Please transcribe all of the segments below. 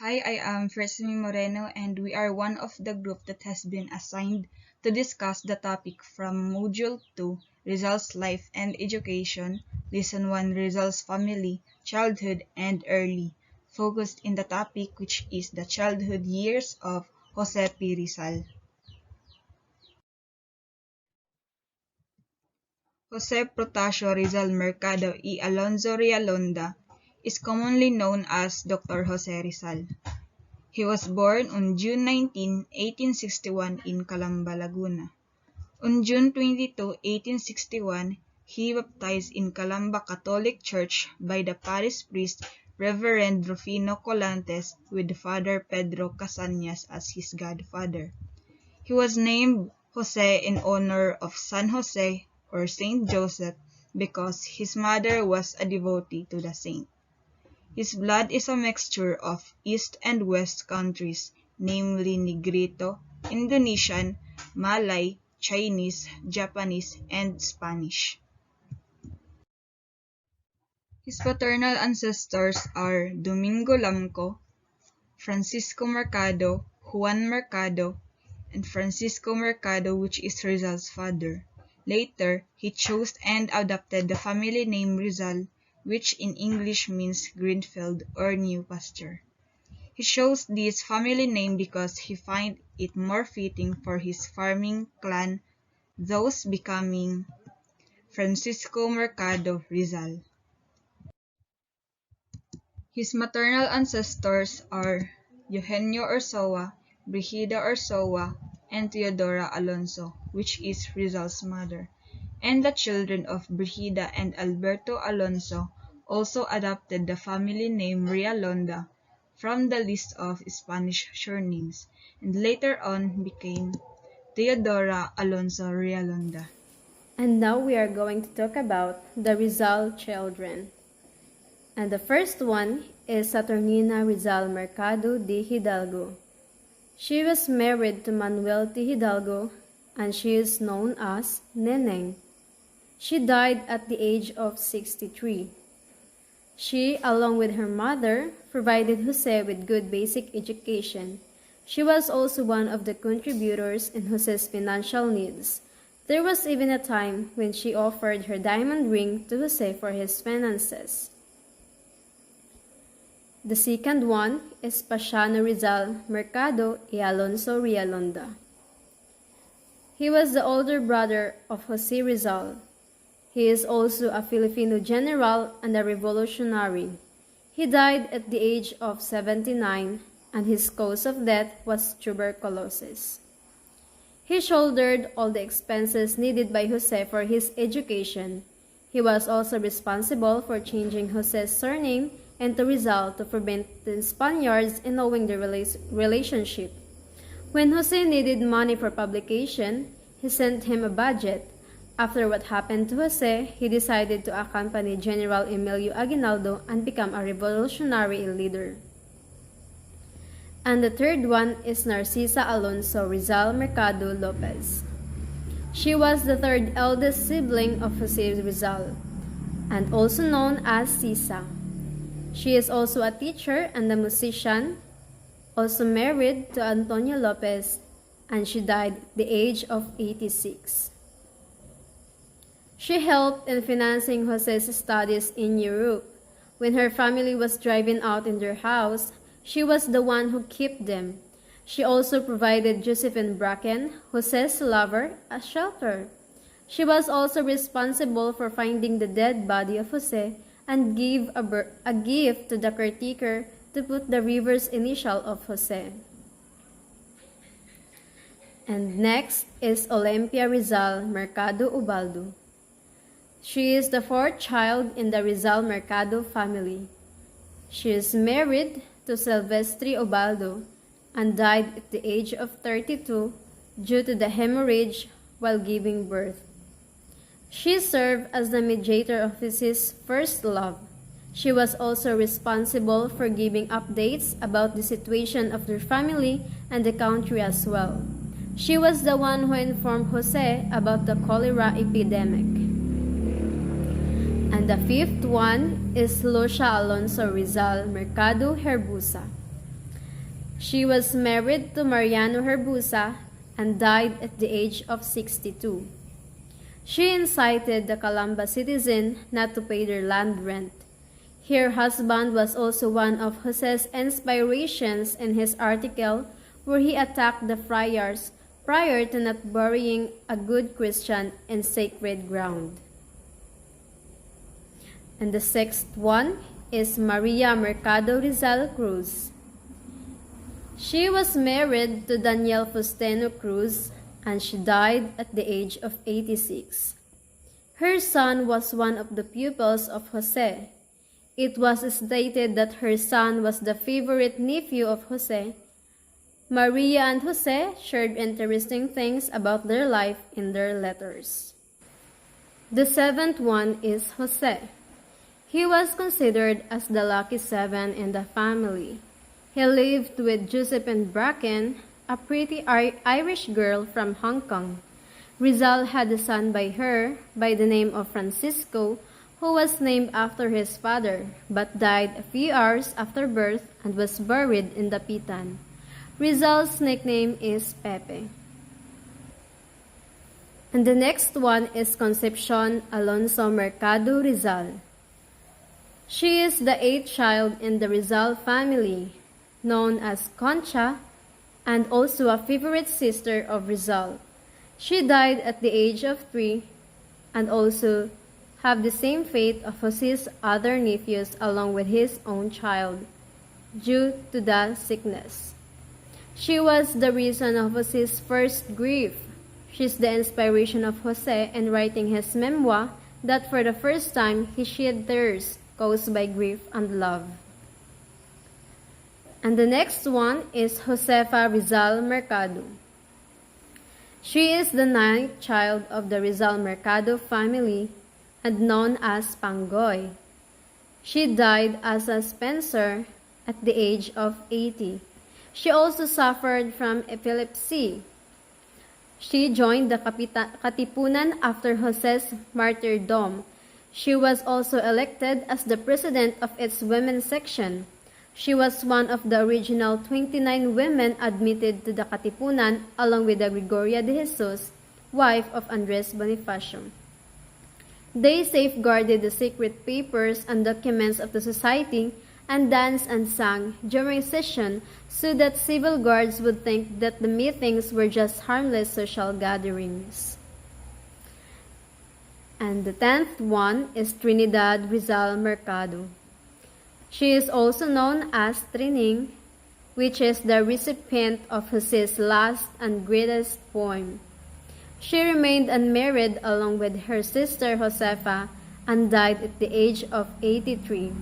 Hi, I am Fresmi Moreno, and we are one of the group that has been assigned to discuss the topic from Module 2, Rizal's Life and Education, Lesson 1, Rizal's Family, Childhood, and Early, focused in the topic which is the childhood years of Jose P. Rizal. Jose Protasio Rizal Mercado y Alonso Rialonda is commonly known as Dr. Jose Rizal. He was born on June 19, 1861 in Calamba, Laguna. On June 22, 1861, he baptized in Calamba Catholic Church by the parish priest Reverend Rufino Colantes with Father Pedro Casañas as his godfather. He was named Jose in honor of San Jose or Saint Joseph because his mother was a devotee to the saint. His blood is a mixture of East and West countries, namely Negrito, Indonesian, Malay, Chinese, Japanese, and Spanish. His paternal ancestors are Domingo Lamco, Francisco Mercado, Juan Mercado, and Francisco Mercado, which is Rizal's father. Later, he chose and adopted the family name Rizal, which in English means green field or new pasture. He chose this family name because he found it more fitting for his farming clan, thus becoming Francisco Mercado Rizal. His maternal ancestors are Eugenio Orsoa, Brigida Orsoa, and Teodora Alonso, which is Rizal's mother, and the children of Brigida and Alberto Alonso also adopted the family name Rialonda from the list of Spanish surnames, and later on became Teodora Alonso Rialonda. And now we are going to talk about the Rizal children. And the first one is Saturnina Rizal Mercado de Hidalgo. She was married to Manuel de Hidalgo and she is known as Neneng. She died at the age of 63. She, along with her mother, provided Jose with good basic education. She was also one of the contributors in Jose's financial needs. There was even a time when she offered her diamond ring to Jose for his finances. The second one is Pasiano Rizal Mercado y Alonso Rialonda. He was the older brother of Jose Rizal. He is also a Filipino general and a revolutionary. He died at the age of 79 and his cause of death was tuberculosis. He shouldered all the expenses needed by Jose for his education. He was also responsible for changing Jose's surname into Rizal to prevent the Spaniards in knowing their relationship. When Jose needed money for publication, he sent him a budget. After what happened to Jose, he decided to accompany General Emilio Aguinaldo and become a revolutionary leader. And the third one is Narcisa Alonso Rizal Mercado Lopez. She was the third eldest sibling of Jose Rizal, and also known as Sisa. She is also a teacher and a musician, also married to Antonio Lopez, and she died at the age of 86. She helped in financing Jose's studies in Europe. When her family was driving out in their house, she was the one who kept them. She also provided Josephine Bracken, Jose's lover, a shelter. She was also responsible for finding the dead body of Jose and gave a gift to the caretaker to put the reverse initial of Jose. And next is Olympia Rizal Mercado Ubaldo. She is the fourth child in the Rizal Mercado family. She is married to Silvestre Ubaldo and died at the age of 32 due to the hemorrhage while giving birth. She served as the mediator of his first love. She was also responsible for giving updates about the situation of their family and the country as well. She was the one who informed Jose about the cholera epidemic. And the fifth one is Lucia Alonso Rizal Mercado Herbusa. She was married to Mariano Herbusa and died at the age of 62. She incited the Calamba citizen not to pay their land rent. Her husband was also one of Jose's inspirations in his article where he attacked the friars prior to not burying a good Christian in sacred ground. And the sixth one is Maria Mercado Rizal Cruz. She was married to Daniel Fusteno Cruz and she died at the age of 86. Her son was one of the pupils of Jose. It was stated that her son was the favorite nephew of Jose. Maria and Jose shared interesting things about their life in their letters. The seventh one is Jose. He was considered as the lucky seven in the family. He lived with Josephine Bracken, a pretty Irish girl from Hong Kong. Rizal had a son by her by the name of Francisco, who was named after his father, but died a few hours after birth and was buried in Dapitan. Rizal's nickname is Pepe. And the next one is Concepcion Alonso Mercado Rizal. She is the eighth child in the Rizal family, known as Concha, and also a favorite sister of Rizal. She died at the age of 3 and also have the same fate of Jose's other nephews along with his own child, due to the sickness. She was the reason of Jose's first grief. She's the inspiration of Jose in writing his memoir that for the first time he shed tears caused by grief and love. And the next one is Josefa Rizal Mercado. She is the ninth child of the Rizal Mercado family and known as Pangoy. She died as a Spencer at the age of 80. She also suffered from epilepsy. She joined the Katipunan after Jose's martyrdom. She was also elected as the president of its women's section. She was one of the original 29 women admitted to the Katipunan along with the Gregoria de Jesus, wife of Andres Bonifacio. They safeguarded the secret papers and documents of the society and danced and sang during session so that civil guards would think that the meetings were just harmless social gatherings. And the 10th one is Trinidad Rizal Mercado. She is also known as Trining, which is the recipient of Jose's last and greatest poem. She remained unmarried along with her sister Josefa and died at the age of 83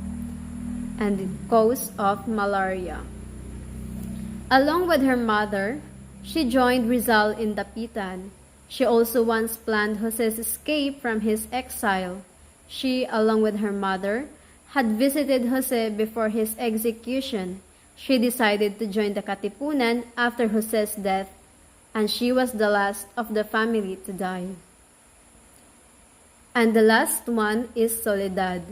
and cause of malaria. Along with her mother, she joined Rizal in Dapitan. She also once planned Jose's escape from his exile. She, along with her mother, had visited Jose before his execution. She decided to join the Katipunan after Jose's death, and she was the last of the family to die. And the last one is Soledad.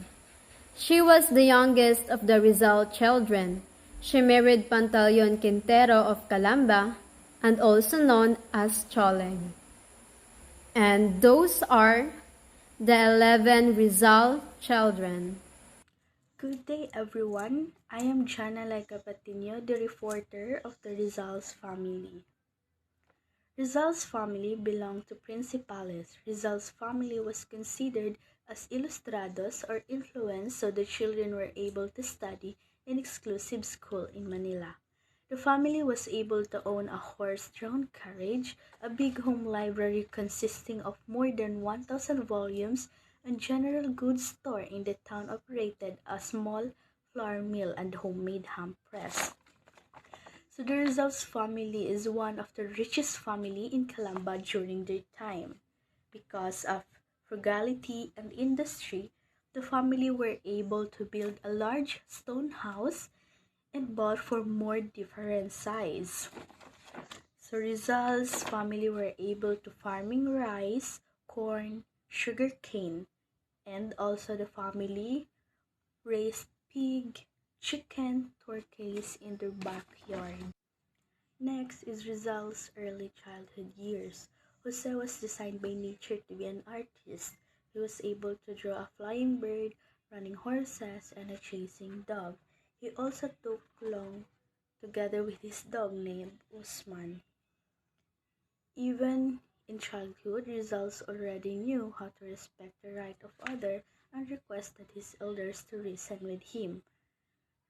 She was the youngest of the Rizal children. She married Pantaleon Quintero of Calamba, and also known as Choleng. And those are the 11 Rizal children. Good day, everyone. I am Jana Laika Patino, the reporter of the Rizal's family. Rizal's family belonged to principales. Rizal's family was considered as ilustrados or influenced, so the children were able to study in exclusive school in Manila. The family was able to own a horse-drawn carriage, a big home library consisting of more than 1,000 volumes, and general goods store in the town operated a small flour mill and homemade ham press. So the Rizal's family is one of the richest family in Calamba during their time. Because of frugality and industry, the family were able to build a large stone house and bought for more different size. So Rizal's family were able to farming rice, corn, sugar cane, and also the family raised pig, chicken, tortoise in their backyard. Next is Rizal's early childhood years. Jose was designed by nature to be an artist. He was able to draw a flying bird, running horses, and a chasing dove. He also took long together with his dog named Usman. Even in childhood, Rizal's already knew how to respect the right of others and requested his elders to reason with him.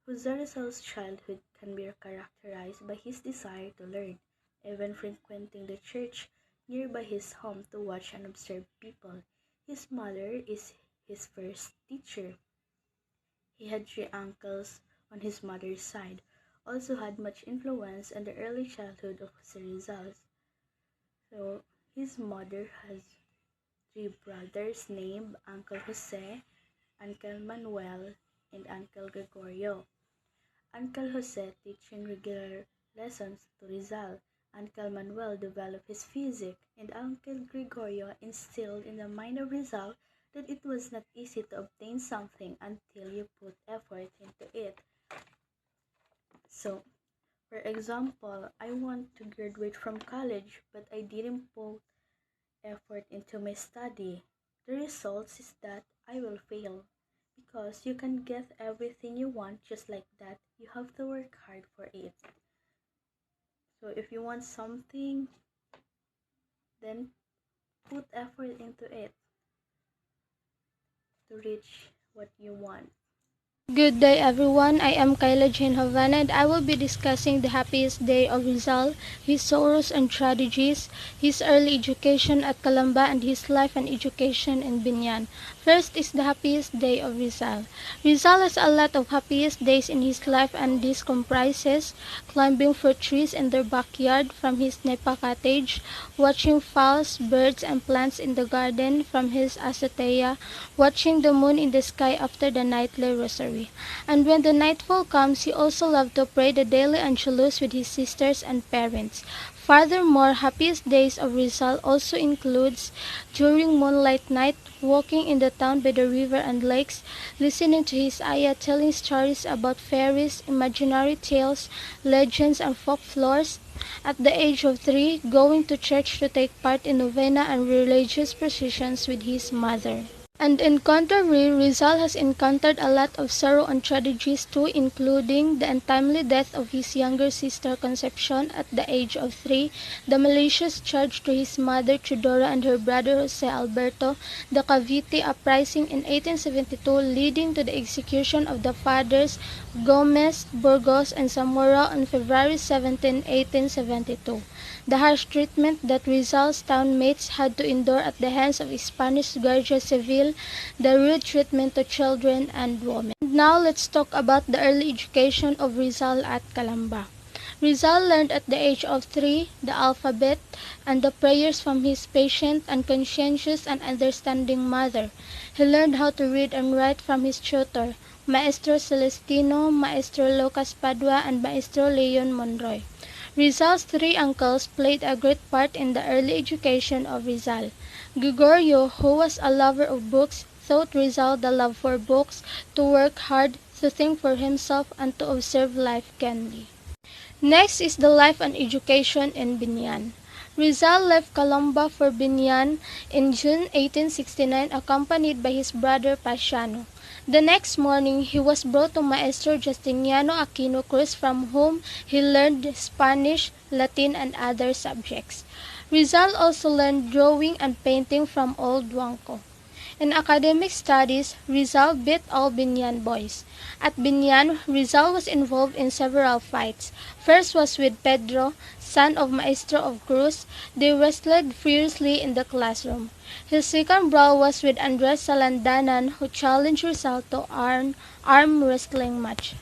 Jose Rizal's childhood can be characterized by his desire to learn, even frequenting the church nearby his home to watch and observe people. His mother is his first teacher. He had three uncles on his mother's side, also had much influence on the early childhood of Jose Rizal. So his mother has three brothers named Uncle Jose, Uncle Manuel, and Uncle Gregorio. Uncle Jose teaching regular lessons to Rizal. Uncle Manuel developed his physique, and Uncle Gregorio instilled in the mind of Rizal that it was not easy to obtain something until you put effort into it. So, for example, I want to graduate from college, but I didn't put effort into my study. The result is that I will fail. Because you can get everything you want just like that, you have to work hard for it. So if you want something, then put effort into it to reach what you want. Good day everyone, I am Kyla Jane Havana and I will be discussing the happiest day of Rizal, his sorrows and tragedies, his early education at Calamba and his life and education in Binyan. First is the happiest day of Rizal. Rizal has a lot of happiest days in his life and this comprises climbing fruit trees in their backyard from his Nepa cottage, watching fowls, birds and plants in the garden from his azotea, watching the moon in the sky after the nightly rosary. And when the nightfall comes, he also loved to pray the daily Angelus with his sisters and parents. Furthermore, happiest days of Rizal also includes during moonlight night, walking in the town by the river and lakes, listening to his ayah telling stories about fairies, imaginary tales, legends, and folklores. At the age of 3, going to church to take part in novena and religious processions with his mother. And in contrary, Rizal has encountered a lot of sorrow and tragedies too, including the untimely death of his younger sister Concepcion at the age of 3, the malicious charge to his mother Chudora and her brother Jose Alberto, the Cavite uprising in 1872 leading to the execution of the fathers Gomez, Burgos, and Zamora on February 17, 1872. The harsh treatment that Rizal's townmates had to endure at the hands of Spanish Guardia Civil, the rude treatment to children and women. And now let's talk about the early education of Rizal at Calamba. Rizal learned at the age of 3 the alphabet and the prayers from his patient and conscientious and understanding mother. He learned how to read and write from his tutor, Maestro Celestino, Maestro Lucas Padua, and Maestro Leon Monroy. Rizal's three uncles played a great part in the early education of Rizal. Gregorio, who was a lover of books, taught Rizal the love for books, to work hard, to think for himself, and to observe life keenly. Next is the life and education in Binyan. Rizal left Calamba for Binyan in June 1869 accompanied by his brother Pasiano. The next morning, he was brought to Maestro Justiniano Aquino Cruz from whom he learned Spanish, Latin, and other subjects. Rizal also learned drawing and painting from old Duangco. In academic studies, Rizal beat all Binyan boys. At Binyan, Rizal was involved in several fights. First was with Pedro, son of Maestro of Cruz. They wrestled fiercely in the classroom. His second brawl was with Andres Salandanan, who challenged Rizal to arm wrestling match.